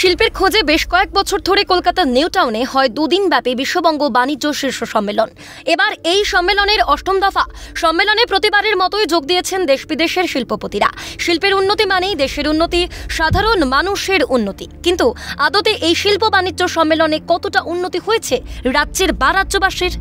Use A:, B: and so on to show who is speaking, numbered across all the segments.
A: শিল্পের খোঁজে বেশ কয়েক বছর ধরে কলকাতার নিউ টাউনে হয় দুদিন ব্যাপী বিশ্ববঙ্গ বাণিজ্য শীর্ষ সম্মেলন। এবার এই সম্মেলনের অষ্টম দফা। সম্মেলনে প্রতিবারের মতোই যোগ দিয়েছেন দেশ বিদেশের শিল্পপতিরা। শিল্পের উন্নতি মানেই দেশের উন্নতি, সাধারণ মানুষের উন্নতি। কিন্তু আদতে এই শিল্প বাণিজ্য সম্মেলনে কতটা উন্নতি হয়েছে রাজ্যের বা রাজ্যবাসীর?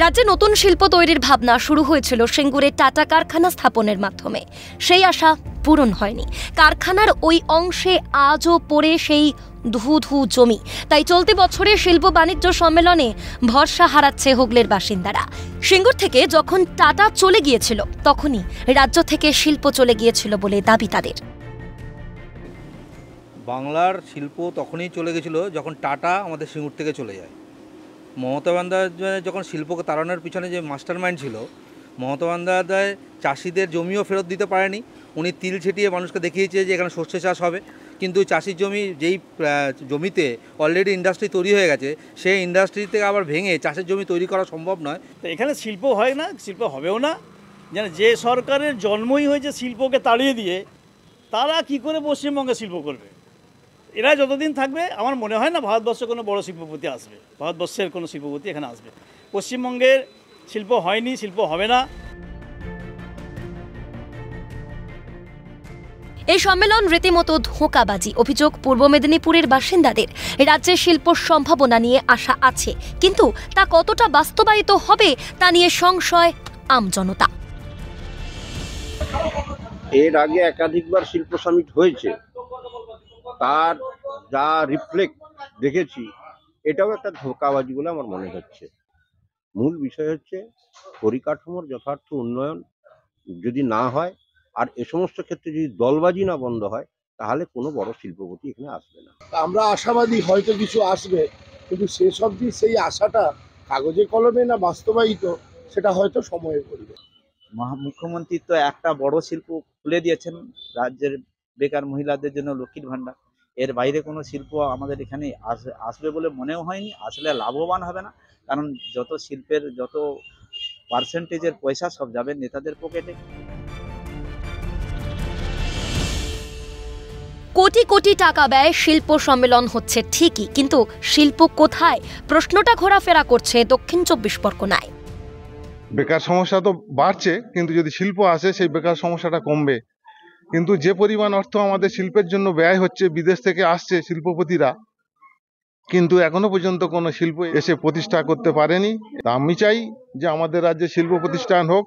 A: রাজ্যে নতুন শিল্প তৈরির ভাবনা শুরু হয়েছিল সিঙ্গুরে টাটা কারখানা স্থাপনের মাধ্যমে। সেই আশা পূরণ হয়নি। কারখানার ওই অংশে আজও পড়ে সেই ধু ধু জমি। তাই চলতি বছরে শিল্প বাণিজ্য সম্মেলনে ভরসা হারাচ্ছে হুগলির বাসিন্দারা। সিঙ্গুর থেকে যখন টাটা চলে গিয়েছিল তখনই রাজ্য থেকে শিল্প চলে গিয়েছিল বলে দাবি তাদের।
B: বাংলার শিল্প তখনই চলে গেছিল যখন টাটা আমাদের সিঙ্গুর থেকে চলে যায়। মমতা বন্দ্যোপাধ্যায় যখন শিল্পকে তাড়ানোর পিছনে যে মাস্টার মাইন্ড ছিল, মমতা বন্দ্যোপাধ্যায় চাষিদের জমিও ফেরত দিতে পারেনি। উনি তিল ছিটিয়ে মানুষকে দেখিয়েছে যে এখানে শস্য চাষ হবে, কিন্তু চাষির জমি যেই জমিতে অলরেডি ইন্ডাস্ট্রি তৈরি হয়ে গেছে, সেই ইন্ডাস্ট্রি থেকে আবার ভেঙে চাষের জমি তৈরি করা সম্ভব নয়।
C: তো এখানে শিল্প হয় না, শিল্প হবেও না। যে সরকারের জন্মই হয়েছে শিল্পকে তাড়িয়ে দিয়ে, তারা কি করে পশ্চিমবঙ্গে শিল্প করবে? এরা যতদিন থাকবে আমার মনে হয় না ভারতবর্ষে কোনো বড় শিল্পপতি আসবে, ভারতবর্ষের কোনো শিল্পপতি এখানে আসবে। পশ্চিমবঙ্গের শিল্প হয়নি, শিল্প হবে না।
A: এই সম্মেলন রীতিমতো ধোঁকাবাজি। অভিযোগ পূর্ব মেদিনীপুরের বাসিন্দাদের। রাজ্যের শিল্প সম্ভাবনা নিয়ে আশা আছে, কিন্তু তা কতটা বাস্তবায়িত হবে তা নিয়ে সংশয় আমজনতা।
D: এর আগে একাধিকবার শিল্প সামিট হয়েছে, তার যা রিফ্লেক্ট দেখেছি এটাও একটা ধোঁকাবাজি বলে আমার মনে হচ্ছে। মূল বিষয় হচ্ছে পরিকাঠামোর যথার্থ উন্নয়ন যদি না হয়, আর এ সমস্ত ক্ষেত্রে যদি দলবাজি না বন্ধ হয়, তাহলে কোনো বড় শিল্পপতি এখানে আসবে না।
E: আমরা আশাবাদী হয়তো কিছু আসবে, কিন্তু শেষ অবধি সেই আশাটা কাগজে কলমে না বাস্তবায়িত, সেটা হয়তো সময়ে পড়বে।
F: মুখ্যমন্ত্রী তো একটা বড় শিল্প খুলে দিয়েছেন রাজ্যের বেকার মহিলাদের জন্য, লক্ষ্মীর ভাণ্ডার। এর বাইরে কোনো শিল্প আমাদের এখানে আসবে বলে মনেও হয়নি। আসলে লাভবান হবে না, কারণ যত শিল্পের যত পার্সেন্টেজের পয়সা সব যাবে নেতাদের পকেটে।
A: কোটি কোটি টাকা ব্যয় শিল্প সম্মেলন হচ্ছে ঠিকই, কিন্তু শিল্প কোথায়? প্রশ্নটা ঘোরাফেরা করছে দক্ষিণ 24 পরগনায়।
G: বেকার সমস্যা তো বাড়ছে, কিন্তু যদি শিল্প আসে সেই বেকার সমস্যাটা কমবে। কিন্তু যে পরিমাণ অর্থ আমাদের শিল্পের জন্য ব্যয় হচ্ছে, বিদেশ থেকে আসছে শিল্পপতিরা, কিন্তু এখনো পর্যন্ত কোনো শিল্প এসে প্রতিষ্ঠা করতে পারেনি। তা আমি চাই যে আমাদের রাজ্যে শিল্প প্রতিষ্ঠান হোক,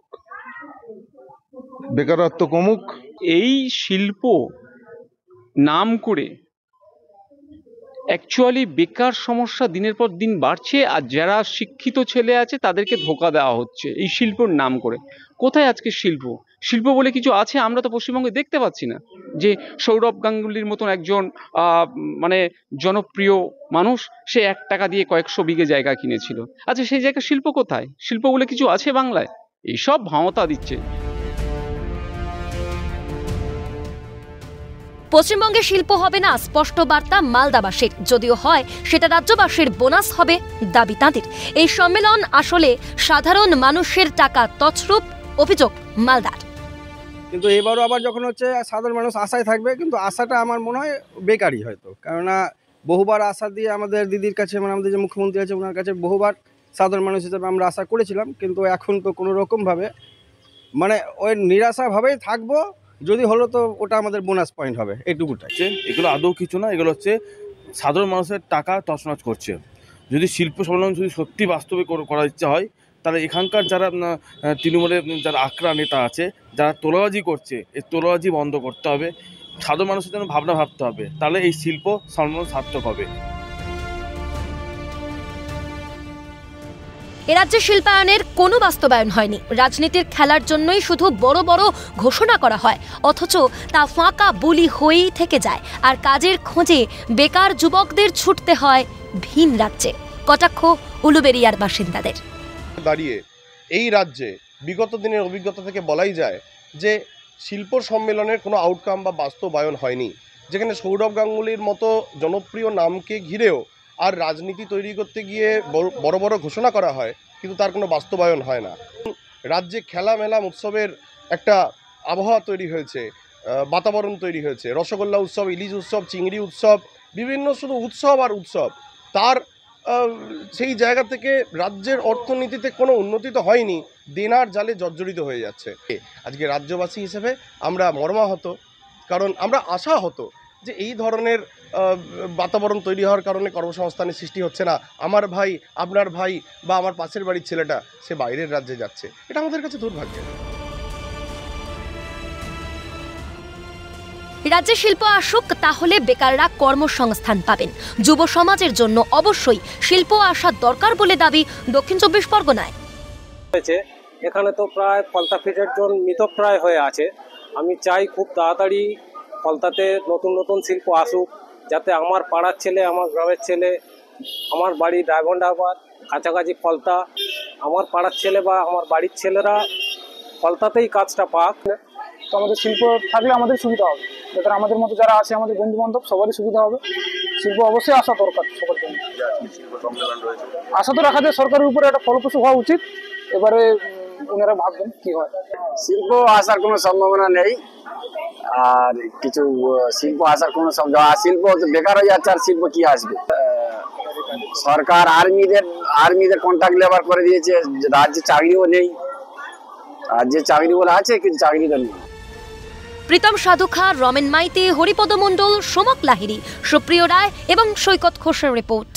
G: বেকারত্ব কমুক।
H: এই শিল্প নাম করে অ্যাকচুয়ালি বেকার সমস্যা দিনের পর দিন বাড়ছে, আর যারা শিক্ষিত ছেলে আছে তাদেরকে ধোঁকা দেওয়া হচ্ছে এই শিল্পর নাম করে। কোথায় আজকে শিল্প? শিল্প বলে কিছু আছে আমরা তো পশ্চিমবঙ্গে দেখতে পাচ্ছি না। যে সৌরভ গাঙ্গুলির মতন একজন মানে জনপ্রিয় মানুষ, সে 1 টাকা দিয়ে কয়েকশো বিঘে জায়গা কিনেছিল। আচ্ছা, সেই জায়গায় শিল্প কোথায়? শিল্প বলে কিছু আছে বাংলায়? এইসব ভাওতা দিচ্ছে।
A: পশ্চিমবঙ্গে শিল্প হবে না স্পষ্ট বার্তা মালদাবাসীর। যদিও হয়, সেটা রাজ্যবাসীর বোনাস হবে দাবি তাঁদের। এই সম্মেলন আসলে সাধারণ মানুষের টাকা তছরূপ, অভিযোগ মালদার।
I: কিন্তু এবারও আবার যখন হচ্ছে সাধারণ মানুষ আশায় থাকবে, কিন্তু আশাটা আমার মনে হয় বেকারই হয়তো। কেননা বহুবার আশা দিয়ে আমাদের দিদির কাছে, মানে আমাদের যে মুখ্যমন্ত্রী আছে ওনার কাছে বহুবার সাধারণ মানুষ হিসেবে আমরা আশা করেছিলাম, কিন্তু এখন তো কোনো রকমভাবে মানে ওই নিরাশাভাবেই থাকবো। যদি হলো তো ওটা আমাদের বোনাস পয়েন্ট হবে, এইটুকুটাই।
J: এগুলো আদৌ কিছু না, এগুলো হচ্ছে সাধারণ মানুষের টাকা তছনছ করছে। যদি শিল্প সম্মেলন যদি সত্যি বাস্তবে করার ইচ্ছা হয়, তাহলে এখানকার যারা তৃণমূলের যারা আকড়া নেতা আছে, যারা তোলাবাজি করছে, এই তোলাবাজি বন্ধ করতে হবে। সাধারণ মানুষের জন্য ভাবতে হবে, তাহলে এই শিল্প সম্মেলন সার্থক হবে।
A: এ রাজ্যে শিল্পায়নের কোনো বাস্তবায়ন হয়নি। রাজনীতির খেলার জন্যই শুধু বড় বড় ঘোষণা করা হয়, অথচ তা ফাঁকা বুলি হয়েই থেকে যায়। আর কাজের খোঁজে বেকার যুবকদের ছুটতে হয় ভিন রাজ্যে। কটাক্ষ উলুবেড়িয়ার বাসিন্দাদের।
K: দাঁড়িয়ে এই রাজ্যে বিগত দিনের অভিজ্ঞতা থেকে বলাই যায় যে শিল্প সম্মেলনের কোনো আউটকাম বা বাস্তবায়ন হয়নি। যেখানে সৌরভ গাঙ্গুলির মতো জনপ্রিয় নামকে ঘিরেও আর রাজনীতি তৈরি করতে গিয়ে বড় বড় ঘোষণা করা হয়, কিন্তু তার কোনো বাস্তবায়ন হয় না। রাজ্যে খেলা মেলা উৎসবের একটা আবহাওয়া তৈরি হয়েছে, বাতাবরণ তৈরি হয়েছে, রসগোল্লা উৎসব, ইলিশ উৎসব, চিংড়ি উৎসব, বিভিন্ন শুধু উৎসব আর উৎসব, তার সেই জায়গা থেকে রাজ্যের অর্থনীতিতে কোনো উন্নতি তো হয়নি, দেনার জালে জর্জরিত হয়ে যাচ্ছে। আজকে রাজ্যবাসী হিসেবে আমরা মর্মাহত, কারণ আমরা আশা হতো যে এই ধরনের বাতাবরণ তৈরি হওয়ার কারণে কর্মসংস্থানের সৃষ্টি হচ্ছে না। আমার ভাই, আপনার ভাই বা আমার পাশের বাড়ির ছেলেটা সে বাইরের রাজ্যে যাচ্ছে, এটা আমাদের কাছে দুর্ভাগ্যের।
A: রাজ্যে শিল্প আসুক, তাহলে বেকাররা কর্মসংস্থান পাবেন। যুব সমাজের জন্য অবশ্যই শিল্প আসার দরকার বলে দাবি দক্ষিণ 24 পরগনায়।
L: এখানে তো প্রায় ফলতা ফিটের জন্য মৃতপ্রায় হয়ে আছে। আমি চাই খুব তাড়াতাড়ি ফলতাতে নতুন নতুন শিল্প আসুক, যাতে আমার পাড়ার ছেলে, আমার গ্রামের ছেলে, আমার বাড়ি ডায়মন্ড হারবার কাছাকাছি ফলতা, আমার পাড়ার ছেলে বা আমার বাড়ির ছেলেরা ফলতাতেই কাজটা পাক।
M: তো আমাদের শিল্প থাকলে আমাদের সুবিধা হবে, যাতে আমাদের মতো যারা আছে, আমাদের বন্ধু বান্ধব, সবারই সুবিধা হবে। শিল্প অবশ্যই আসা দরকার সবার জন্য। আশা তো রাখা যায় সরকারের উপরে একটা ফলপ্রসূ হওয়া উচিত। এবারে ওনারা ভাববেন কি হয়।
N: শিল্প আসার কোনো সম্ভাবনা নেই, আর কিছু শিল্প আসার কোনো শিল্প বেকার হয়ে যাচ্ছে, আর শিল্প কি আসবে? সরকার আর্মিদের কন্ট্রাক্ট লেবার করে দিয়েছে, রাজ্যে চাকরিও নেই। রাজ্যে চাকরি বলে আছে, কিন্তু চাকরি তো নেই।
A: প্রীতম সাধুখা, রমেন মাইতি, হরিপদ মণ্ডল, সোমক লাহিড়ী, সুপ্রিয় রায় এবং সৈকত ঘোষের রিপোর্ট,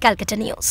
A: ক্যালকাটা নিউজ।